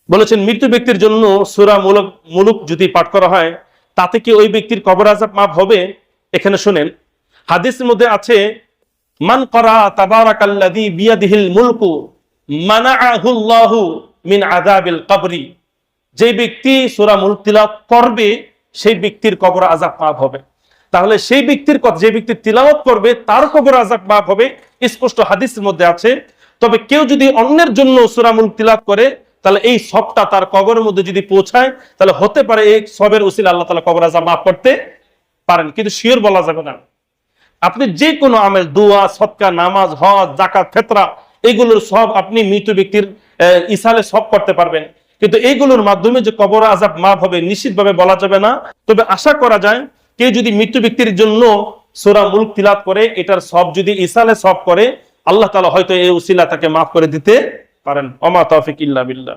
বলেছেন মৃত্যু ব্যক্তির জন্য সূরা মুলক যদি পাঠ করা হয় তাতে কি ওই ব্যক্তির কবর আযাব মাফ হবে? এখানে শুনেন, হাদিসের মধ্যে আছে মান ক্বারা তাবারাকাল্লাযী বিয়াদিহিল মুলকু মানাআহুল্লাহু মিন আযাবিল কবরি। যে ব্যক্তি সূরা মুলক তিলাওয়াত করবে সেই ব্যক্তির কবর আযাব মাফ হবে। তাহলে সেই ব্যক্তির কথা, যে ব্যক্তি তিলাওয়াত করবে তার কবর আযাব মাফ হবে, স্পষ্ট হাদিসের মধ্যে আছে। তবে কেউ যদি অন্যের জন্য সূরা মুলক তিলাওয়াত করে তাহলে এই সবটা তার কবরের মধ্যে যদি পৌঁছায় তাহলে হতে পারে এই সবের উসিলা আল্লাহ তাআলা কবর আযাব মাফ করতে পারেন, কিন্তু শিওর বলা যাবে না। আপনি যে কোনো আমেল, দোয়া, সদকা, নামাজ, হজ, যাকাত, ফিতরা, এগুলোর সব আপনি মৃত ব্যক্তির ইসালে সব করতে পারবেন, কিন্তু এইগুলোর মাধ্যমে যে কবর আযাব মাফ হবে নিশ্চিতভাবে বলা যাবে না। তবে আশা করা যায় কেউ যদি মৃত ব্যক্তির জন্য সূরা মুলক তিলাওয়াত করে এটার সব যদি ইসালে সব করে আল্লাহ তাআলা হয়তো এই উসিলা তাকে মাফ করে দিতে পারেন। ওমা তাওফিক ইল্লা বিল্লাহ।